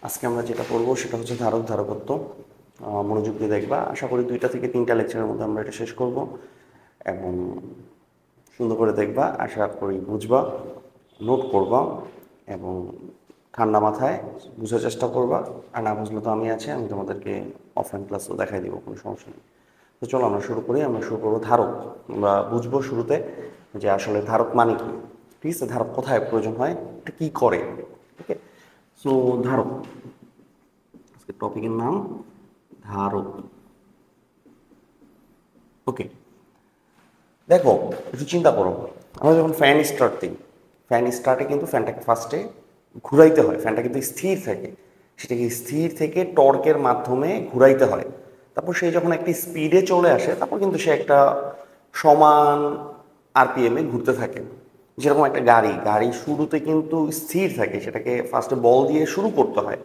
আজকে আমরা যেটা পড়বো সেটা হচ্ছে ধারক ধারকত্ব। মনোযোগ দিয়ে দেখবা। আশা করি 2টা থেকে 3টা লেকচারের মধ্যে আমরা এটা শেষ করব এবং সুন্দর করে দেখবা। আশা করি বুঝবা, নোট করবা এবং ঠান্ডা মাথায় বুঝার চেষ্টা করবা। আর না বুঝলে তো আমি আছি, আমি তোমাদেরকে অফলাইন ক্লাসও দেখাই দিব, কোনো সমস্যা নেই। তো চলো আমরা শুরু করি। আমরা শুরু করবো ধারক। আমরা বুঝবো শুরুতে যে আসলে ধারক মানে কি, ঠিক আছে? ধারক কোথায় প্রয়োজন হয়, এটা কি করে। ওকে, সো ধারক, আজকে টপিকের নাম ধারক। ওকে, দেখো একটু চিন্তা করো। আমরা যখন ফ্যান স্টার্ট দিই, ফ্যান স্টার্টে কিন্তু ফ্যানটাকে ফার্স্টে ঘুরাইতে হয়। ফ্যানটা কিন্তু স্থির থাকে, সেটাকে স্থির থেকে টর্কের মাধ্যমে ঘুরাইতে হয়। তারপর সে যখন একটি স্পিডে চলে আসে, তারপর কিন্তু সে একটা সমান আরপিএমে ঘুরতে থাকে। যেরকম একটা গাড়ি, গাড়ি শুরুতে কিন্তু স্থির থাকে, সেটাকে ফার্স্টে বল দিয়ে শুরু করতে হয়,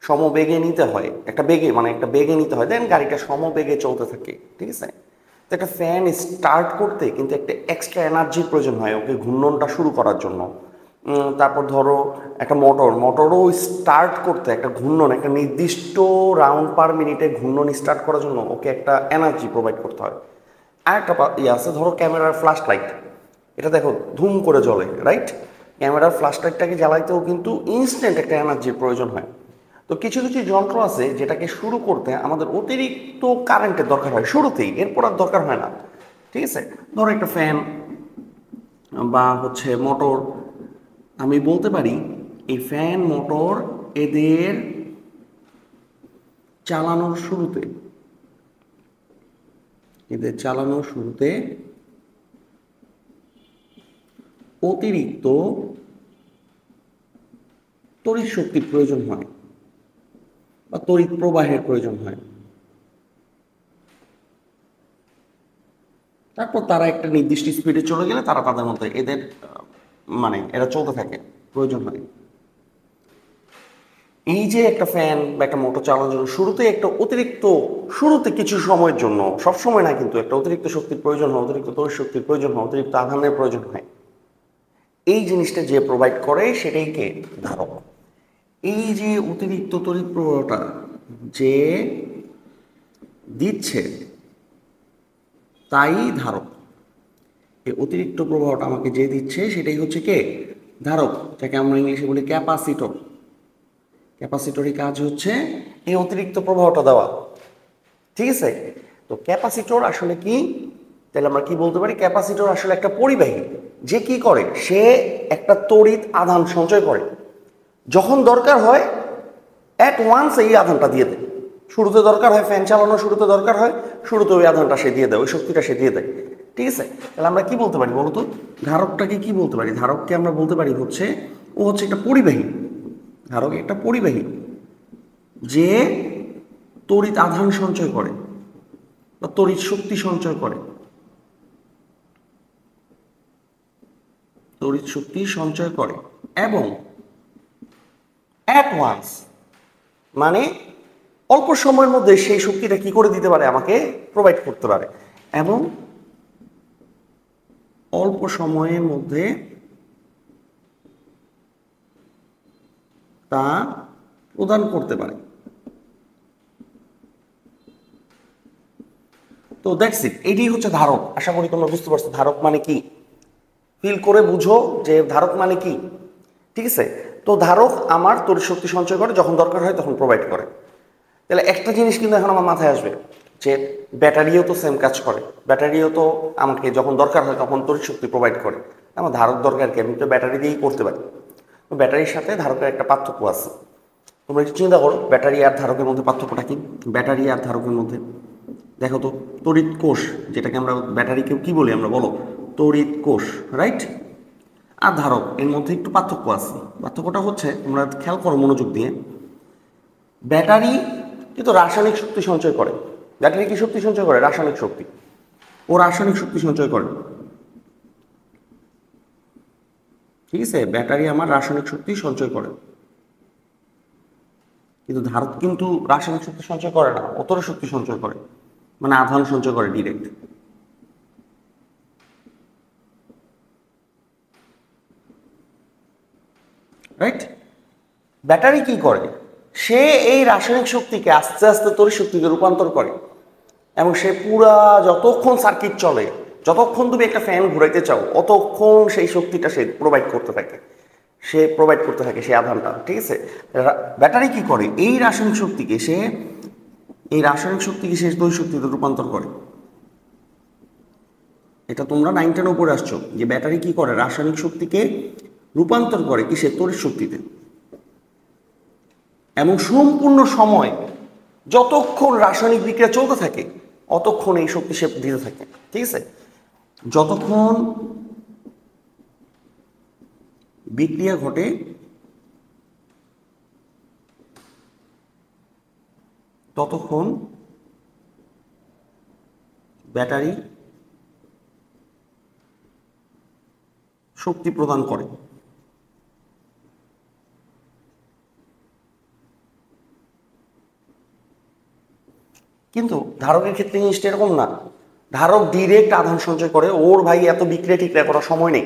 সমবেগে নিতে হয়, একটা বেগে মানে একটা বেগে নিতে হয়, দেন গাড়িটা সমবেগে চলতে থাকে, ঠিক আছে? তো একটা ফ্যান স্টার্ট করতে কিন্তু একটা এক্সট্রা এনার্জির প্রয়োজন হয় ওকে ঘূর্ণনটা শুরু করার জন্য। তারপর ধরো একটা মোটরও স্টার্ট করতে একটা ঘূর্ণন, একটা নির্দিষ্ট রাউন্ড পার মিনিটে ঘূর্ণন স্টার্ট করার জন্য ওকে একটা এনার্জি প্রোভাইড করতে হয়। আর একটা ইয়ে আছে, ধরো ক্যামেরার ফ্ল্যাশ লাইট, এটা দেখো ধুম করে জ্বলে, রাইট? ক্যামেরার ফ্ল্যাশ লাইটটাকে জ্বালাইতেও কিন্তু ইনস্ট্যান্ট একটা এনার্জির প্রয়োজন হয়। তো কিছু কিছু যন্ত্র আছে যেটাকে শুরু করতে আমাদের অতিরিক্ত কারেন্টের দরকার হয় শুরুতেই, এরপর আর দরকার হয় না, ঠিক আছে? ধরো একটা ফ্যান বা হচ্ছে মোটর, আমি বলতে পারি এই ফ্যান মোটর এদের চালানোর শুরুতে, এদের চালানোর শুরুতে অতিরিক্ত তড়িৎ শক্তির প্রয়োজন হয় বা তড়িৎ প্রবাহের প্রয়োজন হয়। তারপর তারা একটা নির্দিষ্ট স্পিডে চলে গেলে তারা তাদের মধ্যে এদের মানে এরা চলতে থাকে, প্রয়োজন হয়। এই যে একটা ফ্যান বা একটা মোটর চালানোর জন্য শুরুতে একটা অতিরিক্ত, শুরুতে কিছু সময়ের জন্য, সব সময় না কিন্তু, একটা অতিরিক্ত শক্তির প্রয়োজন হয়, অতিরিক্ত তড়িৎ শক্তির প্রয়োজন হয়, অতিরিক্ত আধানের প্রয়োজন হয়। এই জিনিসটা যে প্রোভাইড করে সেটাই কে? ধারক। এই যে অতিরিক্ত তড়িৎ প্রবাহটা যে দিচ্ছে, তাই ধারক। এই অতিরিক্ত প্রবাহটা আমাকে যে দিচ্ছে সেটাই হচ্ছে কে? ধারক, যাকে আমরা ইংলিশে বলি ক্যাপাসিটর। ক্যাপাসিটরের কাজ হচ্ছে এই অতিরিক্ত প্রবাহটা দেওয়া, ঠিক আছে? তো ক্যাপাসিটর আসলে কি? তাহলে আমরা কি বলতে পারি? ক্যাপাসিটর আসলে একটা পরিবাহী, যে কি করে? সে একটা তড়িৎ আধান সঞ্চয় করে, যখন দরকার হয় অ্যাট ওয়ান্স এই আধানটা দিয়ে দেয়। শুরুতে দরকার হয়, ফ্যান চালানো শুরুতে দরকার হয়, শুরুতে ওই আধানটা সে দিয়ে দেয়, ওই শক্তিটা সে দিয়ে দেয়, ঠিক আছে? তাহলে আমরা কি বলতে পারি বলতো? ধারকটাকে কি বলতে পারি? ধারককে আমরা বলতে পারি হচ্ছে, ও হচ্ছে একটা পরিবাহী। ধারক একটা পরিবাহী যে তড়িৎ আধান সঞ্চয় করে বা তড়িৎ শক্তি সঞ্চয় করে, তড়িৎ শক্তি সঞ্চয় করে এবং অ্যাট ওয়ান্স মানে অল্প সময়ের মধ্যে সেই শক্তিটা কি করে দিতে পারে? আমাকে প্রোভাইড করতে পারে, এবং অল্প সময়ের মধ্যে তা প্রদান করতে পারে। তো দ্যাটস ইট, এটাই হচ্ছে ধারক। আশা করি তোমরা বুঝতে পারছো ধারক মানে কি। ফিল করে বুঝো যে ধারক মানে কি, ঠিক আছে? তো ধারক আমার তড়িৎ শক্তি সঞ্চয় করে, যখন দরকার হয় তখন প্রোভাইড করে। তাহলে একটা জিনিস কিন্তু এখন আমার মাথায় আসবে যে ব্যাটারিও তো সেম কাজ করে। ব্যাটারিও তো আমাকে যখন দরকার হয় তখন তড়িৎ শক্তি প্রোভাইড করে। আমার ধারক দরকার কি? আমি তো ব্যাটারি দিয়েই করতে পারি। তো ব্যাটারির সাথে ধারকের একটা পার্থক্য আছে। তোমরা একটু চিন্তা করো, ব্যাটারি আর ধারকের মধ্যে পার্থক্যটা কি? ব্যাটারি আর ধারকের মধ্যে দেখো তো, তড়িৎ কোষ, যেটাকে আমরা ব্যাটারিকে কি বলি আমরা, বলো? তড়িৎ কোষ, রাইট? আর ধারক, এর মধ্যে একটু পার্থক্য আছে। পার্থক্যটা হচ্ছে, তোমরা খেয়াল করো মনোযোগ দিয়ে, ব্যাটারি কিন্তু রাসায়নিক শক্তি সঞ্চয় করে। ব্যাটারি কি শক্তি সঞ্চয় করে? রাসায়নিক শক্তি। ও রাসায়নিক শক্তি সঞ্চয় করে, ঠিক আছে? ব্যাটারি আমার রাসায়নিক শক্তি সঞ্চয় করে, কিন্তু ধারক কিন্তু রাসায়নিক শক্তি সঞ্চয় করে না, অতর শক্তি সঞ্চয় করে, মানে আধান সঞ্চয় করে ডিরেক্ট, রাইট? ব্যাটারি কি করে? সে এই রাসায়নিক শক্তিকে আস্তে আস্তে তড়িৎ শক্তিতে রূপান্তর করে এবং সে পুরা যতক্ষণ সার্কিট চলে, যতক্ষণ তুমি একটা ফ্যান ঘুরাইতে চাও অতক্ষণ সেই শক্তিটা সে প্রোভাইড করতে থাকে, সেই আধানটা। ঠিক আছে, ব্যাটারি কি করে, এই রাসায়নিক শক্তিকে সে তড়িৎ শক্তিতে রূপান্তর করে। এটা তোমরা 9 10 উপরে আসছো যে ব্যাটারি কি করে, রাসায়নিক শক্তিকে রূপান্তর করে কিসে, তড়িৎ শক্তিতে। এবং সম্পূর্ণ সময় যতক্ষণ রাসায়নিক বিক্রিয়া চলতে থাকে অতক্ষণ এই শক্তি সে দিতে থাকে। ঠিক আছে, যতক্ষণ বিক্রিয়া ঘটে ততক্ষণ ব্যাটারি শক্তি প্রদান করে। কিন্তু ধারকের ক্ষেত্রে জিনিসটা এরকম না। ধারক ডিরেক্ট আধান সঞ্চয় করে, ওর ভাই এত বিক্রিয়া টিক্রিয়া করার সময় নেই।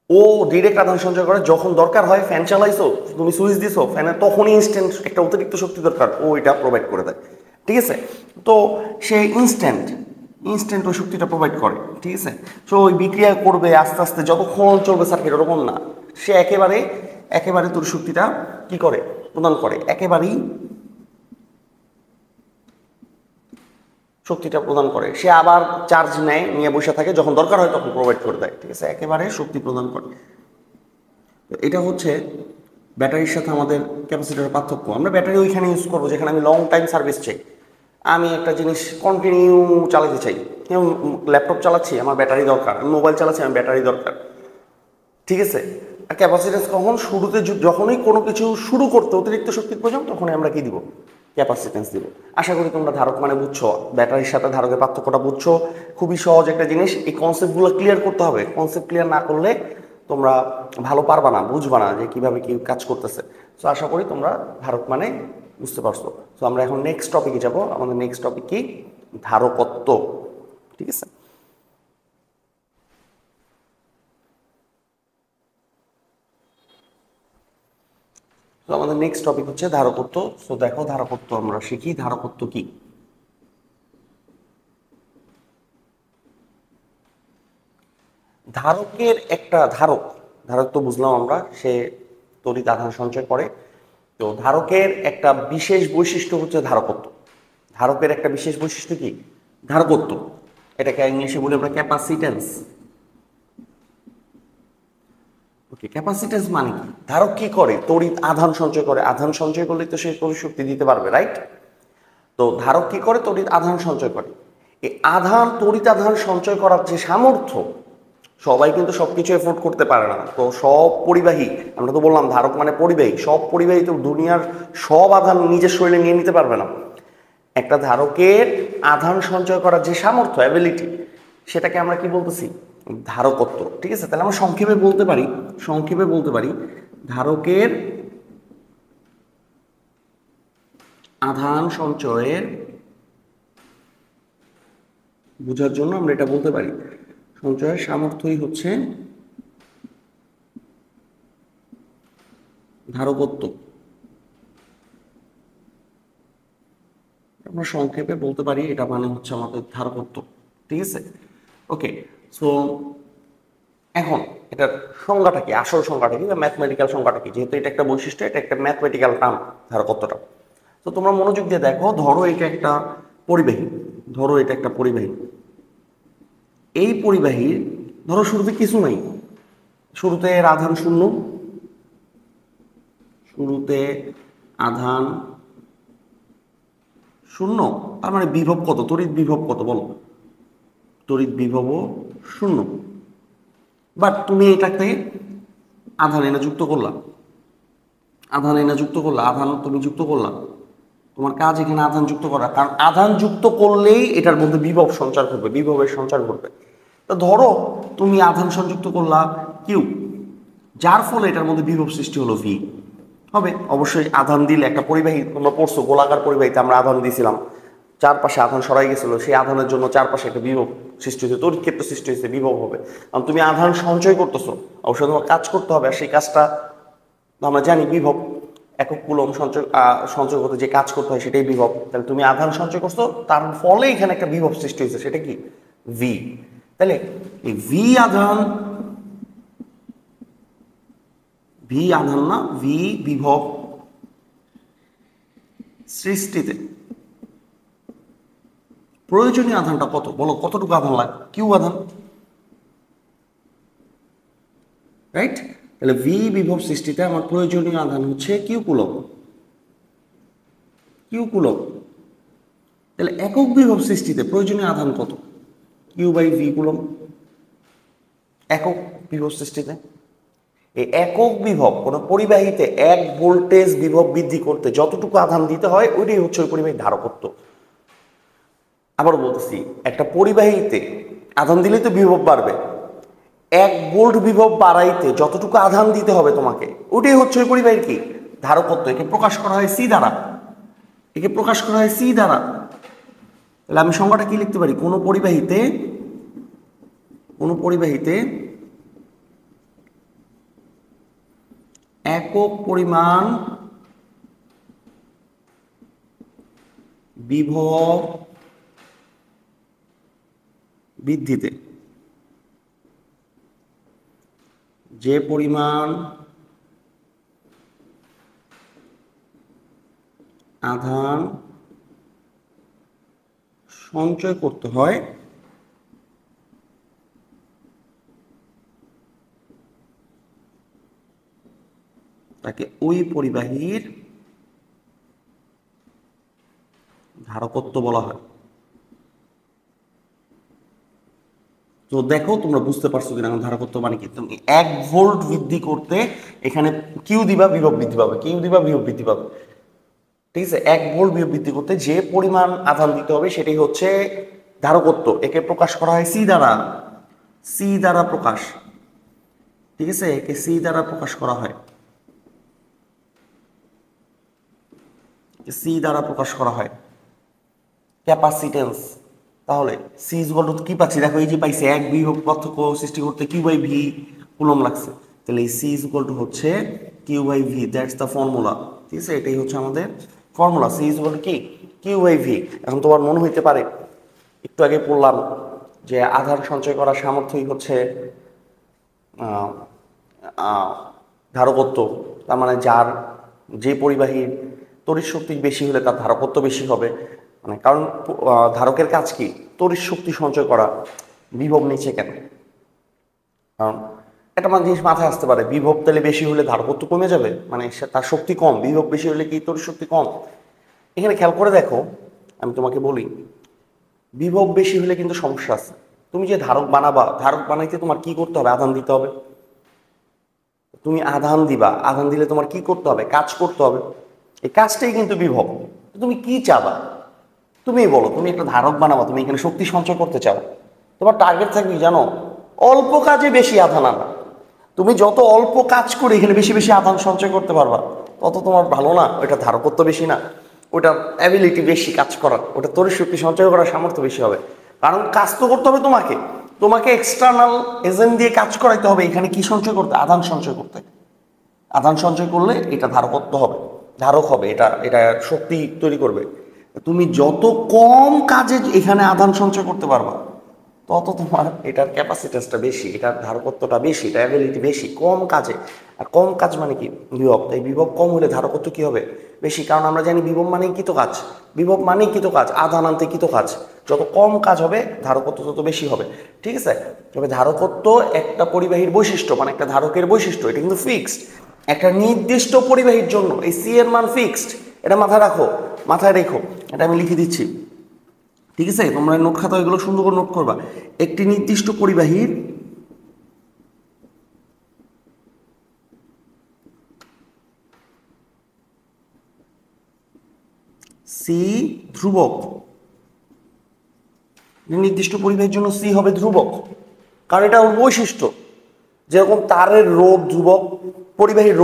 ও ডিরেক্ট আধান সঞ্চয় করে, যখন দরকার হয় ফ্যান চালাইছো, তুমি সুইচ দিছো ফ্যানে, তখনই ইনস্ট্যান্ট একটা অতিরিক্ত শক্তি দরকার, ও এটা প্রোভাইড করে দেয়। ঠিক আছে, তো সে ইনস্ট্যান্ট ওই শক্তিটা প্রোভাইড করে। ঠিক আছে, তো ওই বিক্রিয়া করবে আস্তে আস্তে যতক্ষণ চলবে সার্কিট, ওরকম না। সে একেবারে তোর শক্তিটা কি করে, প্রদান করে, একেবারেই শক্তিটা প্রদান করে। সে আবার চার্জ নেয়, নিয়ে বসে থাকে, যখন দরকার হয় তখন প্রোভাইড করে দেয়। ঠিক আছে, একেবারে শক্তি প্রদান করে। এটা হচ্ছে ব্যাটারির সাথে আমাদের ক্যাপাসিটরের পার্থক্য। আমরা ব্যাটারি ওইখানে ইউজ করবো যেখানে আমি লং টাইম সার্ভিস চাই, আমি একটা জিনিস কন্টিনিউ চালাতে চাই। ল্যাপটপ চালাচ্ছি, আমার ব্যাটারি দরকার, আমি মোবাইল চালাচ্ছি, আমার ব্যাটারি দরকার। ঠিক আছে, আর ক্যাপাসিটেন্স কখন, শুরুতে যখনই কোনো কিছু শুরু করতে অতিরিক্ত শক্তির প্রয়োজন তখনই আমরা কি দিব, ক্যাপাসিটেন্স দিব। আশা করি তোমরা ধারক মানে বুঝছো, ব্যাটারির সাথে ধারকের পার্থক্যটা বুঝছো। খুবই সহজ একটা জিনিস, এই কনসেপ্টগুলো ক্লিয়ার করতে হবে। কনসেপ্ট ক্লিয়ার না করলে তোমরা ভালো পারবা না, বুঝবা না যে কিভাবে কি কাজ করতেছে। সো আশা করি তোমরা ধারক মানে বুঝতে পারছো। তো আমরা এখন নেক্সট টপিকে যাব। আমাদের নেক্সট টপিক কি, ধারকত্ব। ঠিক আছে, তো আমাদের নেক্সট টপিক হচ্ছে ধারকত্ব। সো দেখো, ধারকত্ব আমরা শিখি। ধারকত্ব কি, ধারকের একটা ধারক তো বুঝলাম আমরা, সে তড়িৎ আধান সঞ্চয় করে। তো ধারকের একটা বিশেষ বৈশিষ্ট্য হচ্ছে ধারকত্ব। ধারকের একটা বিশেষ বৈশিষ্ট্য কি, ধারকত্ব। এটাকে ইংলিশে বলি আমরা ক্যাপাসিটেন্স। ওকে, ক্যাপাসিটেন্স মানে কি, ধারক কি করে, তড়িৎ আধান সঞ্চয় করে। আধান সঞ্চয় করলে তো সে তড়িৎ শক্তি দিতে পারবে, রাইট। তো ধারক কি করে, তড়িৎ আধান সঞ্চয় করে। এই তড়িৎ আধান সঞ্চয় করার যে সামর্থ্য, সবাই কিন্তু সবকিছু এফোর্ড করতে পারে না। তো সব পরিবাহী, আমরা তো বললাম ধারক মানে পরিবাহী, সব পরিবাহী তো দুনিয়ার সব আধান নিজের শরীরে নিয়ে নিতে পারবে না। একটা ধারকের আধান সঞ্চয় করার যে সামর্থ্য, অ্যাবিলিটি, সেটাকে আমরা কি বলতেছি, ধারকত্ব। ঠিক আছে, তাহলে আমরা সংক্ষেপে বলতে পারি ধারকের আধান সঞ্চয়ের বোঝার জন্য আমরা এটা বলতে পারি, সঞ্চয়ের সামর্থ্যই হচ্ছে ধারকত্ব। আমরা সংক্ষেপে বলতে পারি এটা মানে হচ্ছে আমাদের ধারকত্ব। ঠিক আছে, ওকে। সো এখন এটার সংজ্ঞাটা কি, আসল সংজ্ঞাটা কি, ম্যাথমেটিক্যাল সংজ্ঞাটা কি, যেহেতু এটা একটা বৈশিষ্ট্য, এটা একটা ম্যাথমেটিক্যাল টার্ম ধারকত্বটা। তো তোমরা মনোযোগ দিয়ে দেখো, ধরো এটা একটা পরিবাহী। এই পরিবাহীর ধরো শুরুতে কিছু নাই, শুরুতে আধান শূন্য, তার মানে বিভব কত, তড়িৎ বিভব কত বলো, তড়িৎ বিভবও শূন্য। বাট তুমি এটাকে আধান এনে যুক্ত করলা, তুমি যুক্ত করলা, তোমার কাজ এখানে আধান যুক্ত করা। কারণ আধান যুক্ত করলেই এটার মধ্যে বিভবের সঞ্চার ঘটবে। তো ধরো তুমি আধান সংযুক্ত করলা কিউ, যার ফলে এটার মধ্যে বিভব সৃষ্টি হলো ভি হবে। অবশ্যই আধান দিলে একটা পরিবাহী, তোমরা পড়ছো গোলাকার পরিবাহীতে আমরা আধান দিয়েছিলাম, চারপাশে আধান সরাই গেছিল, সেই আধানের জন্য চারপাশে একটা বিভব সৃষ্টি হয়েছে, তড়িৎ ক্ষেত্র সৃষ্টি হয়েছে, বিভব হবে। কারণ তুমি আধান সঞ্চয় করতেছো, অবশ্যই তোমার কাজ করতে হবে, আর সেই কাজটা আমরা জানি বিভব। একক কুলম্ব সঞ্চয় করতে যে কাজ করতে হয় সেটাই বিভব। তাহলে তুমি আধান সঞ্চয় করছো, তার ফলে এখানে একটা বিভব সৃষ্টি হয়েছে, সেটা কি ভি। তাহলে এই ভি আধান না, ভি বিভব সৃষ্টিতে প্রয়োজনীয় আধানটা কত, বলো কতটুকু আধান লাগে, কিউ আধান, রাইট। তাহলে ভি বিভব সৃষ্টিতে আমার প্রয়োজনীয় আধান হচ্ছে কিউ কুলম্ব। তাহলে একক বিভব সৃষ্টিতে প্রয়োজনীয় আধান কত, কিউ বাই ভি কুলম্ব। একক বিভব সৃষ্টিতে এই একক বিভব কোনো পরিবাহীতে 1 ভোল্টেজ বিভব বৃদ্ধি করতে যতটুকু আধান দিতে হয় ওইটাই হচ্ছে ওই পরিবাহীর ধারকত্ব। আবার বলতেছি, একটা পরিবাহীতে আধান দিলেই তো বিভব বাড়বে, 1 ভোল্ট বিভব বাড়াইতে যতটুকু আধান দিতে হবে তোমাকে ওইটাই হচ্ছে ওই পরিবাহীর কি ধারকত্ব। একে প্রকাশ করা হয় সি দ্বারা, তাহলে আমি সংজ্ঞাটা কি লিখতে পারি, কোনো পরিবাহীতে একক পরিমাণ বিভব বৃদ্ধিতে যে পরিমাণ আধান সঞ্চয় করতে হয় তাকে ওই পরিবাহীর ধারকত্ব বলা হয়। তো দেখো তোমরা বুঝতে পারছো কিনা ধারকত্ব মানে কি। তুমি 1 ভোল্ট বৃদ্ধি করতে এখানে কিউ দিবা, বিভব বৃদ্ধি পাবে, ঠিক আছে। 1 ভোল্ট বিভব বৃদ্ধি করতে যে পরিমাণ আধান দিতে হবে সেটাই হচ্ছে ধারকত্ব। একে প্রকাশ করা হয় সি দ্বারা প্রকাশ, ঠিক আছে, একে সি দ্বারা প্রকাশ করা হয়, ক্যাপাসিটেন্স। তাহলে সি ইজ ইকুয়াল টু কি পাচ্ছি, দেখো এই যে পাইছি 1 বিভব পার্থক্য সৃষ্টি করতে কিউ বাই ভি কুলম্ব লাগছে। তাহলে এই সি ইজ ইকুয়াল টু হচ্ছে Q by V, that's the formula, ঠিক আছে, এটাই হচ্ছে আমাদের formula. C is equal to কি কিউ বাই ভি। এখন তোমার মনে হইতে পারে, একটু আগে পড়লাম যে আধান সঞ্চয় করার সামর্থ্যই হচ্ছে ধারকত্ব, তার মানে যে পরিবাহীর তড়িৎ শক্তি বেশি হলে তার ধারকত্ব বেশি হবে। মানে কারণ ধারকের কাজ কি, তড়িৎ শক্তি সঞ্চয় করা। বিভব নিচে কেন, কারণ একটা জিনিস মাথায় আসতে পারে, বিভব তাহলে বেশি হলে ধারকত্ব কমে যাবে, মানে তার শক্তি কম, বিভব বেশি হলে কি তড়িৎ শক্তি কম। এখানে খেয়াল করে দেখো, আমি তোমাকে বলি, বিভব বেশি হলে কিন্তু সমস্যা আছে। তুমি যে ধারক বানাইতে তোমার কি করতে হবে, আধান দিতে হবে। তুমি আধান দিলে তোমার কি করতে হবে, কাজ করতে হবে। এই কাজটাই কিন্তু বিভব। তুমি কি চাবা, তুমি বলো, তুমি একটা ধারক বানাবা, তুমি এখানে শক্তি সঞ্চয় করতে চাও, তোমার টার্গেট থাকবে জানো, অল্প কাজে বেশি আধান আনা। তুমি যত অল্প কাজ করে এখানে বেশি বেশি আধান সঞ্চয় করতে পারবা তত তোমার ভালো না, ওইটা ধারকত্ব বেশি না, ওটার অ্যাবিলিটি বেশি কাজ করার, ওটা তড়িৎ শক্তি সঞ্চয় করার সামর্থ্য বেশি হবে। কারণ কাজ তো করতে হবে তোমাকে এক্সটার্নাল এজেন্ট দিয়ে কাজ করাইতে হবে। এখানে কি সঞ্চয় করতে, আধান সঞ্চয় করতে। আধান সঞ্চয় করলে এটা ধারকত্ব হবে, ধারক হবে, এটা শক্তি তৈরি করবে। তুমি যত কম কাজে এখানে আধান সঞ্চয় করতে পারবা তত তোমার এটার ক্যাপাসিটেন্সটা বেশি, এটার ধারকত্বটা বেশি, এটা অ্যাবিলিটি বেশি কম কাজে। আর কম কাজ মানে কি বিভব, তাই বিভব কম হলে ধারকত্ব কি হবে বেশি। কারণ আমরা জানি বিভব মানেই কৃত কাজ, আধান আনতে কৃত কাজ। যত কম কাজ হবে ধারকত্ব তত বেশি হবে, ঠিক আছে। তবে ধারকত্ব একটা পরিবাহীর বৈশিষ্ট্য, মানে একটা ধারকের বৈশিষ্ট্য, এটা কিন্তু ফিক্সড। একটা নির্দিষ্ট পরিবাহীর জন্য এই সি এর মান ফিক্সড, এটা মাথায় রেখো, এটা আমি লিখে দিচ্ছি, ঠিক আছে। তোমরা নোট খাতা এগুলো সুন্দর করে নোট করবা। একটি নির্দিষ্ট পরিবাহীর সি ধ্রুবক, নির্দিষ্ট পরিবাহীর জন্য সি হবে ধ্রুবক, কারণ এটা ওর বৈশিষ্ট্য। যেরকম তারের রোধ ধ্রুবক, পরিবাহীর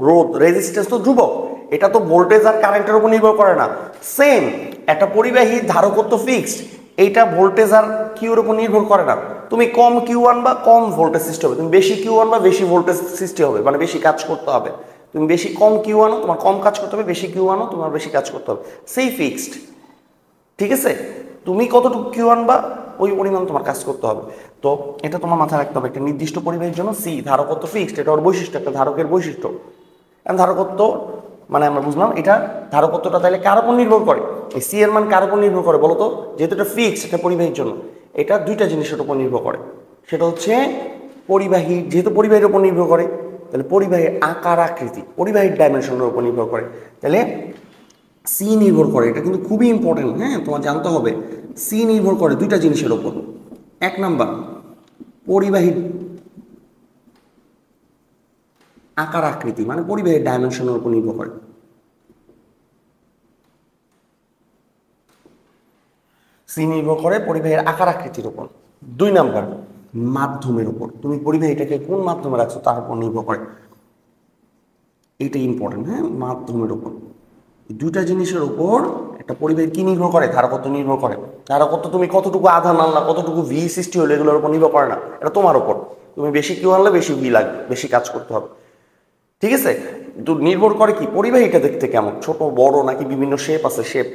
রোধ রেজিস্ট্যান্স তো ধ্রুবক, এটা তো ভোল্টেজ আর কারেন্টের উপর নির্ভর করে না। সেম একটা পরিবাহীর ধারকত্ব ফিক্সড, এইটা ভোল্টেজ আর কিউর উপর নির্ভর করে না। তুমি কম কিউ আনবা, কম ভোল্টেজ সৃষ্টি হবে, তুমি বেশি কিউ আনবা, বেশি ভোল্টেজ সৃষ্টি হবে, মানে বেশি কাজ করতে হবে। তুমি বেশি কম কিউ আনো তোমার কম কাজ করতে হবে, বেশি কিউ আনো তোমার বেশি কাজ করতে হবে, সেই ফিক্সড। ঠিক আছে, তুমি কতটুকু কিউ আনবা ওই পরিমাণ তোমার কাজ করতে হবে। তো এটা তোমার মাথায় রাখতে হবে, একটা নির্দিষ্ট পরিবেশের জন্য সি ধারকত্ব ফিক্সড, এটা ওর বৈশিষ্ট্য, একটা ধারকের বৈশিষ্ট্য। এখন ধারকত্ব মানে আমরা বুঝলাম এটা ধারকত্বটা তাহলে কার উপর নির্ভর করে, এই সি এর মান কার উপর নির্ভর করে বলো তো? যেহেতু এটা ফিক্সড একটা পরিবাহীর জন্য, এটা দুইটা জিনিসের উপর নির্ভর করে। সেটা হচ্ছে পরিবাহী, যেহেতু পরিবাহীর উপর নির্ভর করে তাহলে পরিবাহীর আকার আকৃতি, পরিবাহীর ডাইমেনশনের উপর নির্ভর করে। তাহলে সি নির্ভর করে, এটা কিন্তু খুবই ইম্পর্টেন্ট, হ্যাঁ তোমার জানতে হবে। সি নির্ভর করে দুইটা জিনিসের উপর। এক নাম্বার পরিবাহীর আকার আকৃতি, মানে পরিবাহীর ডাইমেনশনের উপর নির্ভর করে। সি নির্ভর করে পরিবাহীর আকার আকৃতির উপর। দুই নাম্বার মাধ্যমের উপর, তুমি পরিবাহীটাকে কোন মাধ্যমে রাখছো তার উপর নির্ভর করে। এইটা ইম্পর্টেন্ট, হ্যাঁ, মাধ্যমের উপর। দুইটা জিনিসের উপর একটা পরিবাহীর কি নির্ভর করে, ধারকত্ব নির্ভর করে। ধারকত্ব তুমি কতটুকু আধান আনলা, কতটুকু ভি সৃষ্টি হলো, এগুলোর উপর নির্ভর করে না, এটা তোমার উপর। তুমি বেশি কিউ আনলে বেশি ভি লাগবে, বেশি কাজ করতে হবে। ঠিক আছে, তো নির্ভর করে কি পরিবাহীটা দেখতে কেমন, ছোট বড় নাকি বিভিন্ন শেপ আছে, শেপ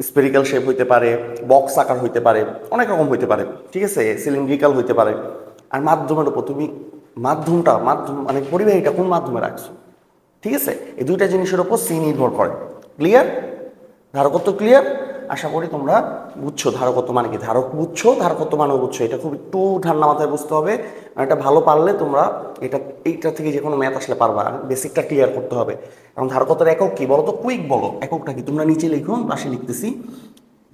স্পেরিক্যাল শেপ হইতে পারে, বক্স আকার হইতে পারে, অনেক রকম হইতে পারে। ঠিক আছে, সিলিন্ড্রিক্যাল হইতে পারে। আর মাধ্যমের উপর তুমি মাধ্যম মানে পরিবাহীটা কোন মাধ্যমে রাখছো। ঠিক আছে, এই দুইটা জিনিসের উপর সি নির্ভর করে। ক্লিয়ার? ধারকত্ব ক্লিয়ার? আশা করি তোমরা বুঝছো ধারকত্ব মানে কি, ধারক বুঝছো, ধারকত্ব মানেও বুঝছো। এটা খুব একটু ঠান্ডা মাথায় বুঝতে হবে, আর এটা ভালো পারলে তোমরা এইটা থেকে যে কোনো ম্যাথ আসলে পারবা। বেসিকটা ক্লিয়ার করতে হবে। কারণ ধারকত্বের একক কি বলো তো, কুইক বলো, এককটা কি তোমরা নিচে লিখো, পাশে লিখতেছি।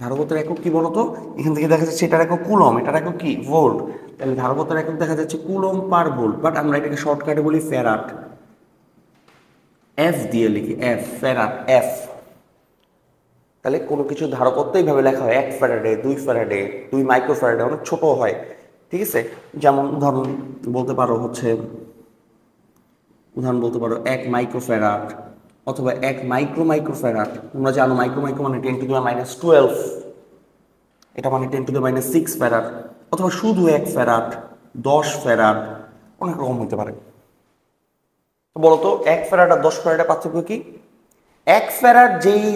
ধারকত্বের একক কি বলো তো, এখান থেকে দেখা যাচ্ছে এটার একক কুলম, এটার একক কি ভোল্ট। তাহলে ধারকত্বের একক দেখা যাচ্ছে কুলম পার ভোল্ট, বাট আমরা এটাকে শর্টকাটে বলি ফ্যারাড, এফ দিয়ে লিখি, এফ ফ্যারাড, এফ। তাহলে কোনো কিছু ধারকত্ব এইভাবে লেখা হয়, 1 ফ্যারাডে, 2 ফ্যারাডে, 2 মাইক্রো ফ্যারাডে, অনেক ছোট হয়। ঠিক আছে, যেমন উদাহরণ বলতে পারো হচ্ছে, উদাহরণ বলতে পারো 1 মাইক্রো ফ্যারাড অথবা 1 মাইক্রো ফ্যারাড। তোমরা জানো মাইক্রো মানে 10⁻12, এটা মানে 10⁻6 ফ্যারাড, অথবা শুধু 1 ফ্যারাড, 10 ফ্যারাড, অনেক রকম হতে পারে। তো বলতো 1 ফ্যারাড আর 10 ফ্যারাডের পার্থক্য কি? 1 ফ্যারাড যেই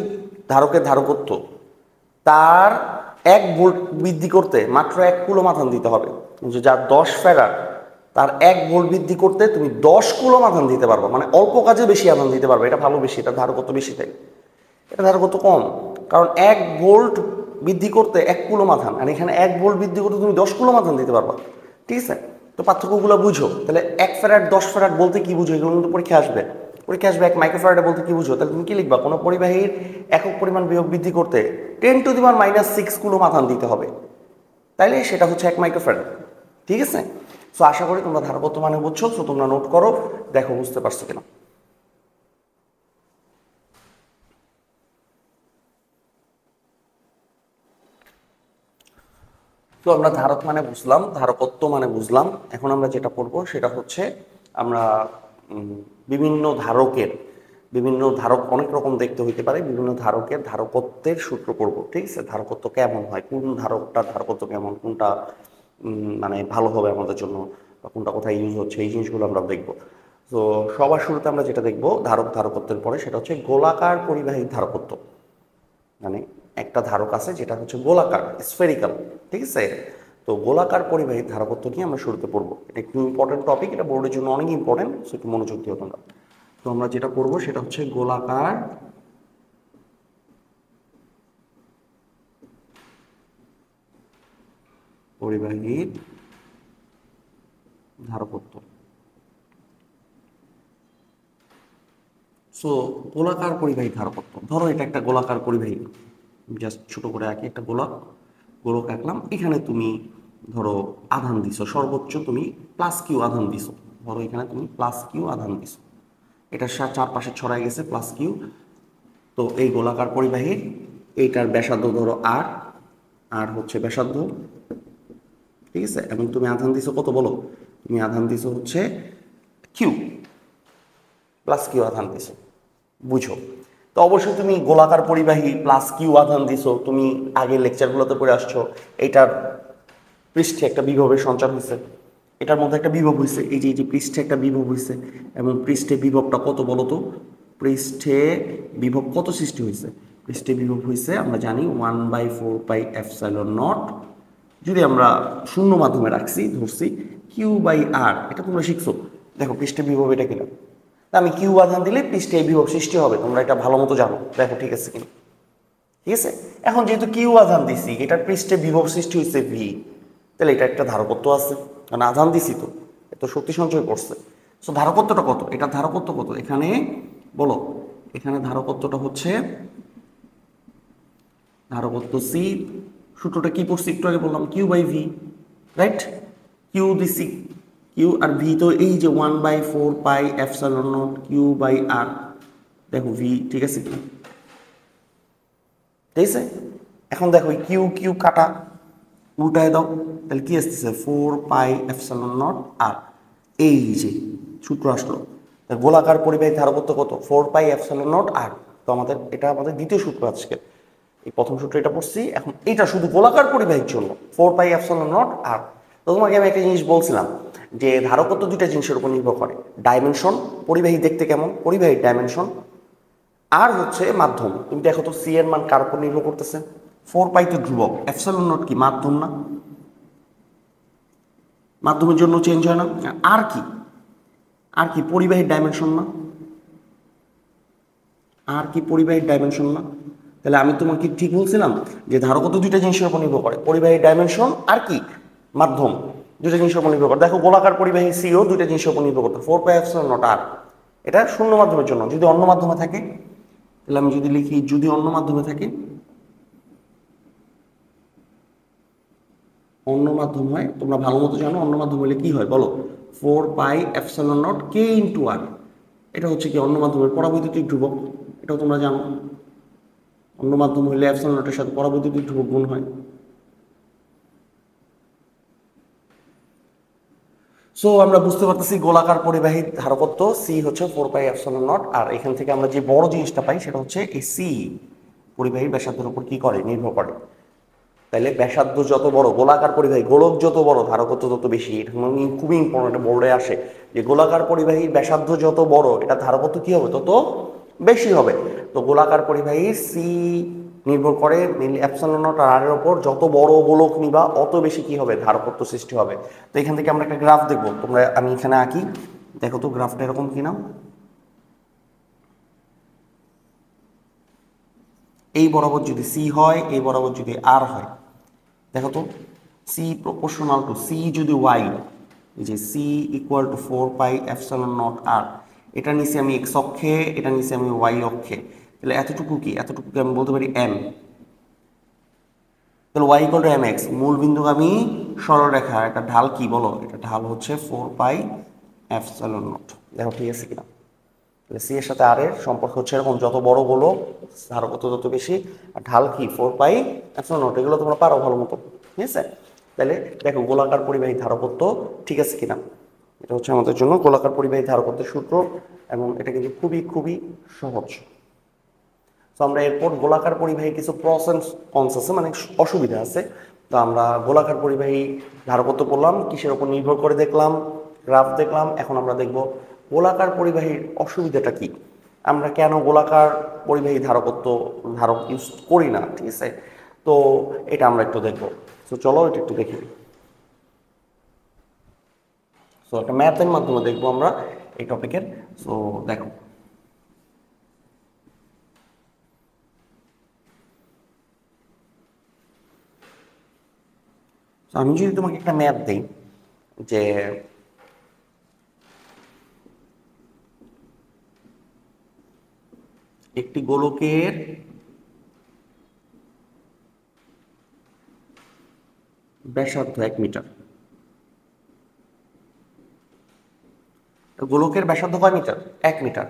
ধারকের ধারকত্ব, তার 1 ভোল্ট বৃদ্ধি করতে মাত্র 1 কুলম আধান দিতে হবে। যার 10 ফ্যারাড, তার 1 ভোল্ট বৃদ্ধি করতে তুমি 10 কুলম আধান দিতে পারবে, মানে অল্প কাজে বেশি আধান দিতে পারবে। এটা ভালো, বেশি, এটা ধারকত্ব বেশি থাকে। এটা ধারকত্ব কম, কারণ 1 ভোল্ট বৃদ্ধি করতে 1 কুলম আধান, আর এখানে 1 ভোল্ট বৃদ্ধি করতে তুমি 10 কুলম আধান দিতে পারবা। ঠিক আছে, তো পার্থক্যগুলো বুঝো। তাহলে 1 ফ্যারাড 10 ফ্যারাড বলতে কি বুঝো, এগুলো কিন্তু পরীক্ষা আসবে। 1 মাইক্রোফ্যারাড বলতে কি বুঝো, তাহলে তুমি কি লিখবা, কোনো পরিবাহীর একক পরিমাণ বিভব বৃদ্ধি করতে 10⁻6 কুলম আধান দিতে হবে, তাইলে সেটা হচ্ছে 1 মাইক্রোফ্যারাড। ঠিক আছে, সো আশা করি তোমরা ধারকত্ব মানে বুঝছো। সো তোমরা নোট করো, দেখো বুঝতে পারছো কিনা। তো আমরা ধারক মানে বুঝলাম, ধারকত্ব মানে বুঝলাম। এখন আমরা যেটা পড়বো সেটা হচ্ছে, আমরা বিভিন্ন ধারক অনেক রকম দেখতে হইতে পারে, বিভিন্ন ধারকের ধারকত্বের সূত্র পড়বো। ঠিক আছে, ধারকত্ব কেমন হয়, কোন ধারকটার ধারকত্ব কেমন, কোনটা মানে ভালো হবে আমাদের জন্য, বা কোনটা কোথায় ইউজ হচ্ছে, এই জিনিসগুলো আমরা দেখবো। তো সবার শুরুতে আমরা যেটা দেখবো ধারকত্বের পরে, সেটা হচ্ছে গোলাকার পরিবাহী ধারকত্ব। মানে একটা ধারক আছে যেটা হচ্ছে গোলাকার, স্ফেরিক্যাল। ঠিক আছে, তো গোলাকার পরিবাহী ধারকত্ব নিয়ে আমরা শুরুতে পড়বো। এটা একটু ইম্পর্টেন্ট টপিক, এটা বোর্ডের জন্য অনেক ইম্পর্টেন্ট, সো একটু মনোযোগ দিও তোমরা। তো আমরা যেটা পড়বো সেটা হচ্ছে গোলাকার পরিবাহী ধারকত্ব। সো গোলাকার পরিবাহী ধারকত্ব, ধরো এটা একটা গোলাকার পরিবাহী, জাস্ট ছোট করে আঁকি, একটা গোলক আঁকলাম। এখানে তুমি ধরো আধান দিছো, সর্বোচ্চ তুমি প্লাস কিউ আধান দিছো। ধরো এখানে তুমি প্লাস কিউ আধান দিছো, এটার চারপাশে ছড়াই গেছে প্লাস কিউ। তো এই গোলাকার পরিবাহীর এইটার ব্যাসার্ধ ধরো আর হচ্ছে ব্যাসার্ধ। ঠিক আছে, এবং তুমি আধান দিছো কত বলো, তুমি আধান দিছো হচ্ছে কিউ, প্লাস কিউ আধান দিছো। বুঝো, তো অবশ্যই তুমি গোলাকার পরিবাহী প্লাস কিউ আধান দিছো, তুমি আগের লেকচারগুলোতে পড়ে আসছো। এইটার পৃষ্ঠে একটা বিভবের সঞ্চার হয়েছে, এটার মধ্যে একটা বিভব হয়েছে, এই যে পৃষ্ঠে একটা বিভব হয়েছে, এবং পৃষ্ঠে বিভবটা কত বলো তো? পৃষ্ঠে বিভব কত সৃষ্টি হয়েছে? পৃষ্ঠে বিভব হয়েছে আমরা জানি 1/4πε0, যদি আমরা শূন্য মাধ্যমে রাখছি ধরছি Q/R, এটা তোমরা শিখছো। দেখো পৃষ্ঠে বিভব এটা কিনা, আমি কিউ আধান দিলে পৃষ্ঠে এই বিভব সৃষ্টি হবে, তোমরা এটা ভালো মতো জানো। দেখো ঠিক আছে কিনা, ঠিক আছে। এখন যেহেতু কিউ আধান দিছি, এটার পৃষ্ঠে বিভব সৃষ্টি হয়েছে ভি, তাহলে এটা একটা ধারকত্ব আছে, কারণ আধান দিছি তো, এত শক্তি সঞ্চয় করছে। সো ধারকত্বটা কত? এটা ধারকত্ব কত এখানে বলো? এখানে ধারকত্বটা হচ্ছে ধারকত্ব সি, সূত্রটা কি পড়ছি একটু আগে বললাম, Q/V, রাইট? কিউ দিছি, কিউ আর ভি তো এই যে 1/4πε0 Q/R, দেখো ভি ঠিক আছে কি, ঠিক আছে। এখন দেখো কিউ কিউ কাটা, উল্টায় দাও, তাহলে কি আসতেছে 4πε0R, এই যে সূত্র আসলো। গোলাকার পরিবাহী ধারকত্ব কত? 4πε0R। তো আমাদের দ্বিতীয় সূত্র আজকে, এই প্রথম সূত্র এটা পড়ছি, এখন এটা শুধু গোলাকার পরিবাহীর জন্য 4πε0R। তো তোমাকে আমি একটা জিনিস বলছিলাম যে ধারকত্ব দুইটা জিনিসের উপর নির্ভর করে, ডাইমেনশন, পরিবাহী দেখতে কেমন, পরিবাহীর ডাইমেনশন, আর হচ্ছে মাধ্যম। তুমি দেখো তো সি এর মান কার উপর নির্ভর করতেছে? 4π তো ধ্রুবক, ε0 কি মাধ্যম না? মাধ্যমের জন্য চেঞ্জ হয় না? আর কি, আর কি পরিবাহীর ডাইমেনশন না? আর কি পরিবাহীর ডাইমেনশন না? তাহলে আমি তোমাকে ঠিক বলছিলাম যে ধারকত্ব দুইটা জিনিসের উপর নির্ভর করে, পরিবাহী ডাইমেনশন আর কি মাধ্যম, দুইটা জিনিসের উপর নির্ভর করে। দেখো গোলাকার পরিবাহী সিও দুইটা জিনিসের উপর নির্ভর করতে, 4πε0R। এটা শূন্য মাধ্যমের জন্য। যদি অন্য মাধ্যমে থাকে, তাহলে আমি যদি লিখি যদি অন্য মাধ্যমে থাকে, অন্য মাধ্যম হয়, তোমরা ভালো মতো জানো অন্য মাধ্যম হলে কি হয় বলো? 4πε0K×R, এটা হচ্ছে কি অন্য মাধ্যমের পরাবৈদ্যুতিক ধ্রুবক, এটাও তোমরা জানো। অন্য মাধ্যম হলে ε0 সাথে পরাবৈদ্যুতিক ধ্রুবক গুণ হয়। সো আমরা বুঝতে পারতেছি গোলাকার পরিবাহী ধারকত্ব সি হচ্ছে 4πε0, আর এখান থেকে আমরা যে বড় জিনিসটা পাই সেটা হচ্ছে এই সি পরিবাহী ব্যাসার্ধের উপর কি করে? নির্ভর করে। তাহলে ব্যাসার্ধ যত বড়, গোলাকার পরিবাহী গোলক যত বড়, ধারকত্ব তত বেশি। এটা খুবই ইম্পর্টেন্ট, বোর্ডে আসে যে গোলাকার পরিবাহীর ব্যাসার্ধ যত বড়, এটা ধারকত্ব কি হবে? তত বেশি হবে। তো গোলাকার পরিবাহীর সি নির্ভর করে মেনলি ε0 আর এর ওপর, যত বড় গোলক নিবা অত বেশি কি হবে? ধারকত্ব সৃষ্টি হবে। তো এখান থেকে আমরা একটা গ্রাফ দেখবো, তোমরা আমি এখানে আঁকি, দেখো তো গ্রাফটা এরকম কিনা। এই বরাবর যদি সি হয়, এই বরাবর যদি আর হয়, দেখো তো সি প্রপোর্শনাল টু সি যদি ওয়াই, এই যে সি ইকুয়াল টু 4πε0R, এটা নিচে আমি এক্স অক্ষে, এটা নিচে আমি ওয়াই অক্ষে, তাহলে এতটুকু কি? এতটুকুকে আমি বলতে পারি এম। তাহলে Y equal to M X, মূল বিন্দুগামী সরলরেখা, এটা ঢাল কি বলো? এটা ঢাল হচ্ছে 4πε0। দেখো ঠিক আছে কিনা? তাহলে সি এর সাথে আর এর সম্পর্ক হচ্ছে এরকম, যত বড় গোলক ধারকত্ব তত বেশি, আর ঢাল কি 4πε0। এগুলো তোমরা পারো ভালো মতো, ঠিক আছে। তাহলে দেখো গোলাকার পরিবাহী ধারকত্ব ঠিক আছে কিনা, এটা হচ্ছে আমাদের জন্য গোলাকার পরিবাহী ধারকত্বের সূত্র, এবং এটা কিন্তু খুবই খুবই সহজ। তো আমরা এরপর গোলাকার পরিবাহী কিছু প্রস এন্ড কনস আছে, মানে অসুবিধা আছে। তো আমরা গোলাকার পরিবাহী ধারকত্ব পড়লাম, কিসের উপর নির্ভর করে দেখলাম, গ্রাফ দেখলাম। এখন আমরা দেখব গোলাকার পরিবাহীর অসুবিধাটা কি, আমরা কেন গোলাকার পরিবাহী ধারক ইউজ করি না, ঠিক আছে। তো এটা আমরা একটু দেখবো। তো চলো এটা একটু দেখি। সো একটা ম্যাথের মাধ্যমে দেখবো আমরা এই টপিকের। সো দেখো, আমি যদি তোমাকে একটা ম্যাথ দিই যে একটি গোলকের ব্যাসার্ধ 1 মিটার, গোলকের ব্যাসার্ধ কয় মিটার? 1 মিটার,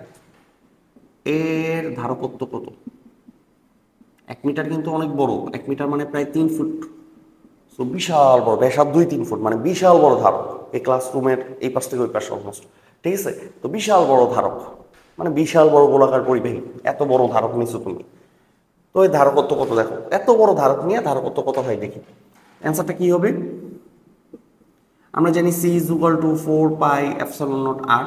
এর ধারকত্ব কত? 1 মিটার কিন্তু অনেক বড়, 1 মিটার মানে প্রায় 3 ফুট। তো বিশাল বড়, ব্যাসার্ধ 2-3 ফুট, মানে বিশাল বড় ধারক। এই ক্লাসরুমের এই পাশ থেকে ওই পাশে অলমোস্ট, ঠিক আছে। তো বিশাল বড় ধারক, মানে বিশাল বড় গোলাকার পরিবাহী, এত বড় ধারক নিছো তুমি। তো এই ধারকত্ব কত? দেখো এত বড় ধারক নিয়ে ধারকত্ব কত হয় দেখি। অ্যান্সারটা কি হবে? আমরা জানি C is equal to 4πε0r।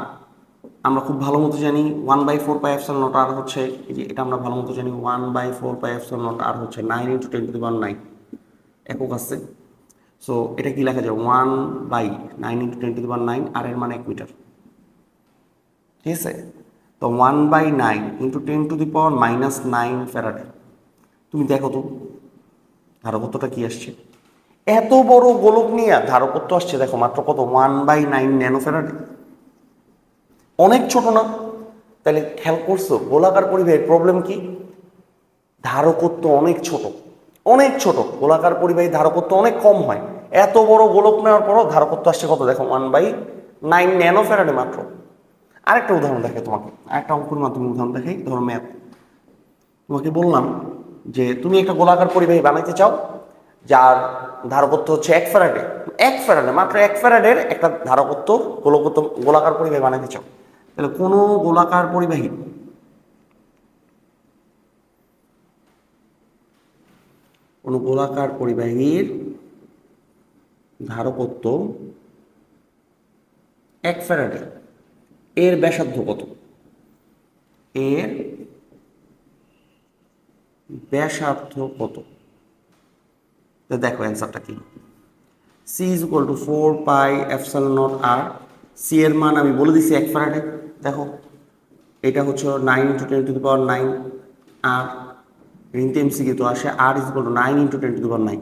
আমরা খুব ভালো মতো জানি 1/4πε0r হচ্ছে, এই যে এটা আমরা ভালো মতো জানি 1/4πε0r হচ্ছে 9 × 10⁹ একক আছে। সো এটা কি লেখা যায় 1/9 × 10⁹, আর এর মানে 1 মিটার, ঠিক আছে। তো 1/9 × 10⁻⁻9 ফ্যারাডে। তুমি দেখো তো ধারকত্বটা কি আসছে, এত বড় গোলক নিয়ে ধারকত্ব আসছে দেখো মাত্র কত 1/9 ন্যানো ফ্যারাডে। অনেক ছোট না? তাহলে খেয়াল করছো গোলাকার পরিবাহীর প্রবলেম কি, ধারকত্ব অনেক ছোট, অনেক ছোট। গোলাকার পরিবাহী ধারকত্ব অনেক কম হয়। এত বড় গোলক নেওয়ার পরও ধারকত্ব আসছে কত দেখো 1/9 ন্যানো ফ্যারাডে মাত্র। আরেকটা উদাহরণ দেখে তোমাকে, আরেকটা অঙ্কের মাধ্যমে উদাহরণ দেখাই। ধরো ম্যাথ, তোমাকে বললাম যে তুমি একটা গোলাকার পরিবাহী বানাইতে চাও যার ধারকত্ব হচ্ছে 1 ফ্যারাডে, 1 ফ্যারাডে মাত্র 1 ফ্যারাডের একটা ধারকত্ব গোলাকার পরিবাহী বানাইতে চাও। তাহলে কোনো গোলাকার পরিবাহীর ধারকত্ব 1 ফ্যারাডে, এর ব্যাসার্ধ কত, এর ব্যাসার্ধ কত? দেখো অ্যান্সারটা কি, C is equal to 4πε0r। C এর মান আমি বলে দিছি 1 ফ্যারাডে। দেখো এটা হচ্ছে 9 × 10⁹, আর ঋণ এমসিকিউ তো আসে r is equal two 9 × 10⁹।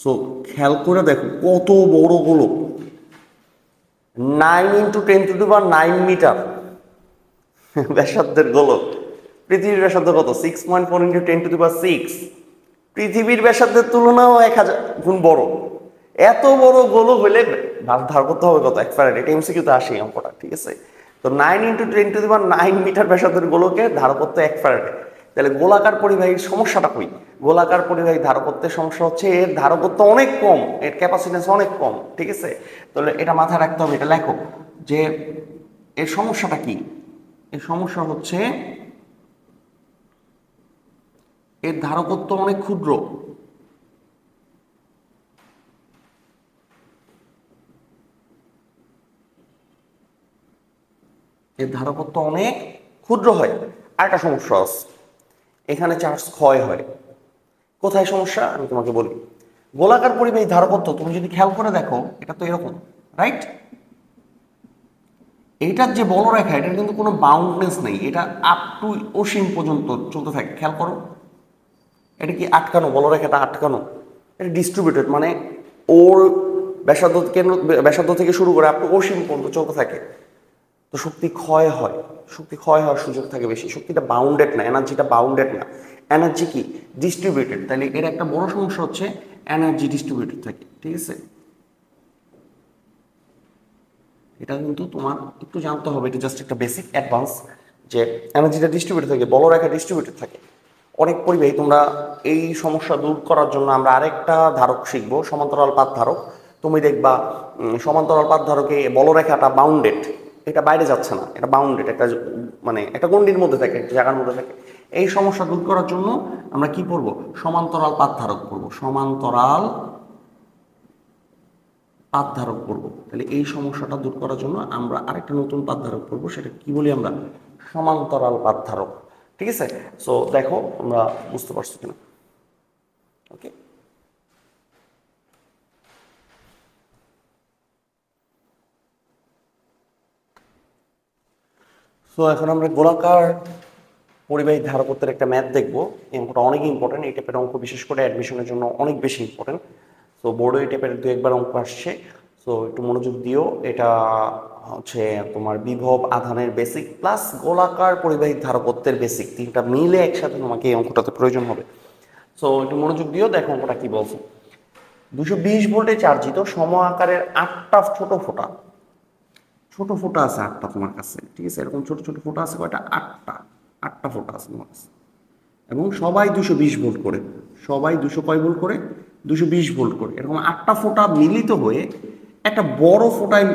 So খেয়াল করে দেখো কত বড় গোলক, 9 × 10⁹ মিটার ব্যাসার্ধের গোলক। পৃথিবীর ব্যাসার্ধ কত 6.4 × 10⁶। পৃথিবীর ব্যাসার্ধের তুলনাও 1000 গুণ বড়। এত বড় গোলক হইলে ধার করতে হবে কত 1 ফ্যারাডে, এটা এমসিকিউতে আসে অঙ্কটা, ঠিক আছে। তো 9 × 10⁹ মিটার ব্যাসার্ধের গোলকের ধারকত্ব 1 ফ্যারাডে। তাহলে গোলাকার পরিবাহীর সমস্যাটা কই, গোলাকার পরিবাহী ধারকত্বের সমস্যা হচ্ছে এর ধারকত্ব অনেক কম, এর ক্যাপাসিটেন্স অনেক কম, ঠিক আছে। তাহলে এটা মাথায় রাখতে হবে, এটা লেখো যে এর সমস্যাটা কি। এর সমস্যা হচ্ছে এর ধারকত্ব অনেক ক্ষুদ্র, এর ধারকত্ব অনেক ক্ষুদ্র হয়। আরেকটা সমস্যা আছে, এখানে চার্জ ক্ষয় হয়। কোথায় সমস্যা আমি তোমাকে বলি। গোলাকার পরিবাহী ধারকত্ব তুমি যদি খেয়াল করে দেখো এটা তো এরকম, রাইট। এইটার যে বলরেখা এটার কিন্তু কোনো বাউন্ডনেস নেই, এটা আপ টু অসীম পর্যন্ত চলতে থাকে। খেয়াল করো এটা কি আটকানো, বলরেখাটা আটকানো, এটা ডিস্ট্রিবিউটেড, মানে ওর ব্যাসার্ধ থেকে শুরু করে আপ টু অসীম পর্যন্ত চলতে থাকে। তো শক্তি ক্ষয় হয়, শক্তি ক্ষয় হওয়ার সুযোগ থাকে বেশি। শক্তিটা বাউন্ডেড না, এনার্জিটা বাউন্ডেড না, এনার্জি কি ডিস্ট্রিবিউটেড। তাহলে এর একটা বড় সমস্যা হচ্ছে এনার্জি ডিস্ট্রিবিউটেড থাকে, ঠিক আছে। এটা কিন্তু তোমার একটু জানতে হবে, এটা জাস্ট একটা বেসিক অ্যাডভান্স, যে এনার্জিটা ডিস্ট্রিবিউটেড থাকে, বলরেখা ডিস্ট্রিবিউটেড থাকে। অনেক পরিবাহী তোমরা এই সমস্যা দূর করার জন্য আমরা আরেকটা ধারক শিখবো, সমান্তরাল পাত ধারক। তুমি দেখবা সমান্তরাল পাত ধারকে বলরেখাটা বাউন্ডেড, এটা বাইরে যাচ্ছে না, এটা বাউন্ডেড, একটা মানে একটা গণ্ডির মধ্যে থাকে, একটা জায়গার মধ্যে থাকে। এই সমস্যা দূর করার জন্য আমরা কি পড়বো, সমান্তরাল পাত ধারক পড়বো, সমান্তরাল পাত ধারক পড়বো। তাহলে এই সমস্যাটা দূর করার জন্য আমরা আরেকটা নতুন পাত ধারক পড়বো, সেটা কি বলি আমরা, সমান্তরাল পাত ধারক, ঠিক আছে। সো দেখো আমরা বুঝতে পারছো কিনা, ওকে। সো এখন আমরা গোলাকার পরিবাহী ধারকত্বের একটা ম্যাথ দেখবো। এই অঙ্কটা অনেক ইম্পর্টেন্ট, এই টাইপের অঙ্ক বিশেষ করে অ্যাডমিশনের জন্য অনেক বেশি ইম্পর্টেন্ট। সো বোর্ডে এই টাইপের 2-1বার অঙ্ক আসছে, সো একটু মনোযোগ দিও। এটা হচ্ছে তোমার বিভব আধানের বেসিক প্লাস গোলাকার পরিবাহী ধারকত্বের বেসিক, তিনটা মিলে একসাথে তোমাকে এই অঙ্কটাতে প্রয়োজন হবে। সো একটু মনোযোগ দিও, দেখো অঙ্কটা কি বলছে। 220 ভোল্টে চার্জিত সম আকারের 8টা ছোট ফোঁটা, ছোট ফোঁটা আছে 8টা তোমার কাছে, ঠিক আছে। এরকম ছোট ছোট ফোঁটা আছে কয়টা, 8টা ফোঁটা আছে তোমার কাছে, এবং সবাই 220 ভোল্ট করে, সবাই 200 কয় ভোল্ট করে, 220 ভোল্ট করে। এরকম 8টা ফোঁটা মিলিত হয়ে একটা বড় ফোঁটায়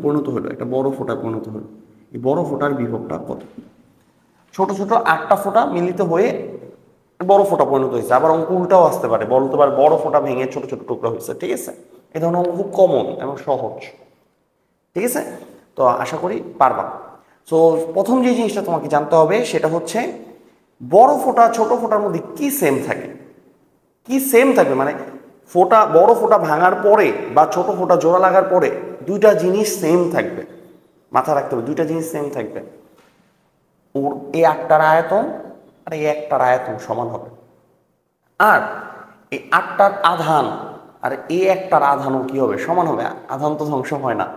পরিণত হলো, একটা বড় ফোঁটায় পরিণত হলো। এই বড় ফোঁটার বিভবটা কত? ছোট ছোট 8টা ফোঁটা মিলিত হয়ে বড় ফোঁটা পরিণত হয়েছে। আবার অঙ্ক উল্টাও আসতে পারে, বলতে পারে বড় ফোঁটা ভেঙে ছোট ছোট টুকরা হয়েছে, ঠিক আছে। এই ধরনের অঙ্ক খুব কমন এবং সহজ, ঠিক আছে? তো আশা করি পারবা। সো প্রথম যে জিনিসটা তোমাকে জানতে হবে সেটা হচ্ছে বড় ফোঁটা ছোট ফোঁটার মধ্যে কি সেম থাকে, কি সেম থাকবে, মানে ফোঁটা বড় ফোঁটা ভাঙার পরে বা ছোট ফোঁটা জোড়া লাগার পরে দুইটা জিনিস সেম থাকবে, মাথা রাখতে হবে দুইটা জিনিস সেম থাকবে। ওর এই আটটার আয়তন আর এই একটার আয়তন সমান হবে, আর এই আটটার আধান আর এই একটার আধানও কি হবে, সমান হবে। আধান তো ধ্বংস হয় না,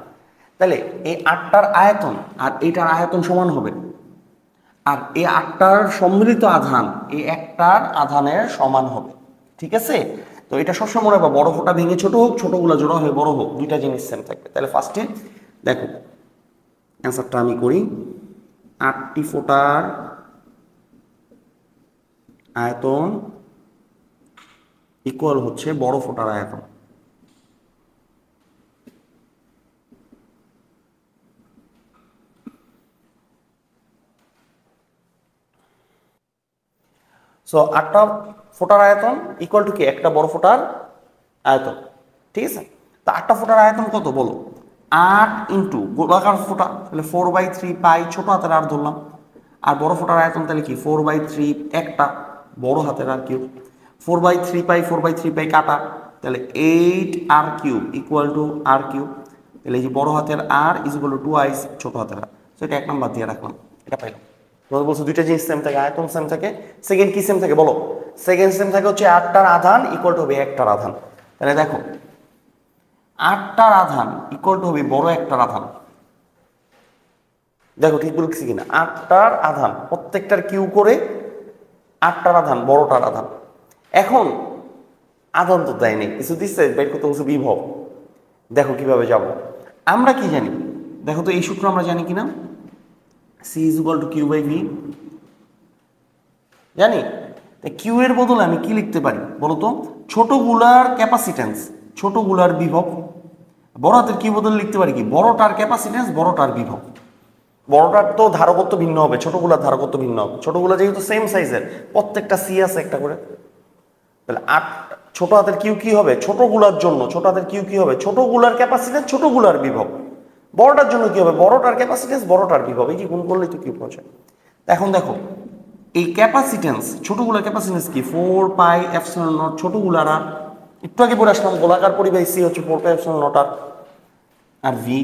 তাহলে এই আটটার আয়তন আর এইটার আয়তন সমান হবে, আর এই আটটার সম্মিলিত আধান এই একটার আধানের সমান হবে, ঠিক আছে? তো এটা সবসময় মনে রাখবা, বড় ফোঁটা ভেঙে ছোট হোক, ছোটগুলো জোড়া হয়ে বড় হোক, দুইটা জিনিস সেম থাকবে। তাহলে ফার্স্টে দেখো অ্যান্সারটা আমি করি। 8টি ফোঁটার আয়তন ইকুয়াল হচ্ছে বড় ফোঁটার আয়তন। সো 8টা ফোঁটার আয়তন ইকুয়াল টু কি, একটা বড় ফোঁটার আয়তন, ঠিক আছে? তা 8টা ফোঁটার আয়তন কত বলো? 8 ইন্টু গোলাকার ফোঁটা, তাহলে 4/3 পাই, ছোট হাতের আর ধরলাম, আর বড় ফোঁটার আয়তন তাহলে কি 4/3 একটা বড় হাতের আর কিউব, 4/3 পাই 4/3 পাই কাটা, তাহলে 8 r cube equal to r cube, তাহলে এই যে বড় হাতের আর ইজ ইকুয়াল টু 2 ছোট হাতের আর। সো এটা 1 নাম্বার দিয়ে রাখলাম, এটা পাইলাম। তোমাদের বলছো দুইটা জিনিস সেম থাকে, আয়তন সেম থাকে, সেকেন্ড কি সেম থাকে বলো? সেকেন্ড সেম থাকে হচ্ছে 8টার আধান ইকুয়াল টু হবে 1টার আধান। তাহলে দেখো 8টার আধান ইকুয়াল টু হবে বড় একটার আধান। দেখো ঠিক বলছি কিনা, 8টার আধান প্রত্যেকটার কিউ করে 8টার আধান বড়টার আধান। এখন আধান তো দেয় নেই, কিছু দিচ্ছে, বের করতে বলছে বিভব। দেখো কিভাবে যাব, আমরা কি জানি দেখো তো, এই সূত্র আমরা জানি কিনা, C is equal to Q by V, জানি। কিউ এর বদলে আমি কি লিখতে পারি বলো তো? ছোটগুলার ক্যাপাসিট্যান্স, ছোটগুলার বিভব। বড় হাতের কি বদলে লিখতে পারি কি, বড়টার ক্যাপাসিট্যান্স বড়টার বিভব। বড়টার তো ধারকত্ব ভিন্ন হবে, ছোটগুলার ধারকত্ব ভিন্ন হবে। ছোটগুলা যেহেতু সেম সাইজের, প্রত্যেকটা সি আছে একটা করে, তাহলে 8 ছোট হাতের কিউ কি হবে, ছোটগুলার জন্য ছোট হাতের কিউ কি হবে, ছোটগুলার ক্যাপাসিট্যান্স ছোটগুলার বিভব। বড়টার জন্য কি হবে, বড়টার ক্যাপাসিট্যান্স বড়টার বিভব। এই যে গুণ করলেই তো কিউ পৌঁছে। এখন দেখো এই ক্যাপাসিট্যান্স, ছোটগুলার ক্যাপাসিট্যান্স কি 4πε0, ছোটগুলার আর একটু আগে পড়ে আসলাম, গোলাকার পরিবাহী সি হচ্ছে 4πε0 আর ভি,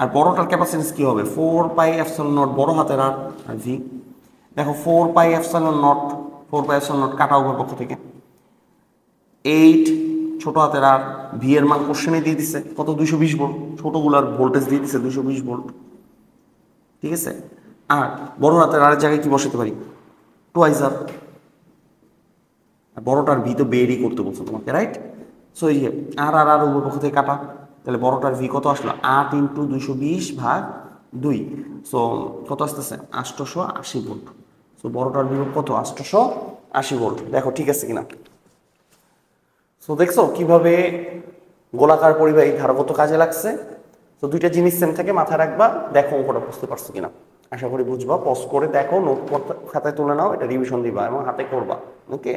আর বড়টার ক্যাপাসিট্যান্স কি হবে 4πε0 বড় হাতের আর ভি। দেখো 4πε0, 4πε0 কাটা উভয় পক্ষ থেকে, 8 ছোট হাতের আর ভি এর মান কোশ্চেনে দিয়ে দিচ্ছে কত, 220 ভোল্ট। ছোটগুলার ভোল্টেজ দিয়ে দিচ্ছে 220 ভোল্ট, ঠিক আছে? আর বড় হাতের আর জায়গায় কি বসাতে পারি, টুয়াইজার। বড়টার ভি তো বেরই করতে বলছো তোমাকে, রাইট? সো এই যে আর আর আর উভয় পক্ষ থেকে কাটা, তাহলে বড়টার ভি কত আসলো, 8 ইন্টু 220/2। সো কত আসতেছে 880 ভোল্ট। সো বড়টার বিভব কত, 880 ভোল্ট। দেখো ঠিক আছে কিনা। সো দেখছো কিভাবে গোলাকার পরিবাহী ধারকত্ব কাজে লাগছে। তো দুইটা জিনিস সেম থেকে মাথায় রাখবা। দেখো অঙ্কটা বুঝতে পারছো কিনা, আশা করি বুঝবা। পজ করে দেখো, নোট খাতায় তুলে নাও, এটা রিভিশন দিবা এবং হাতে করবা, ওকে?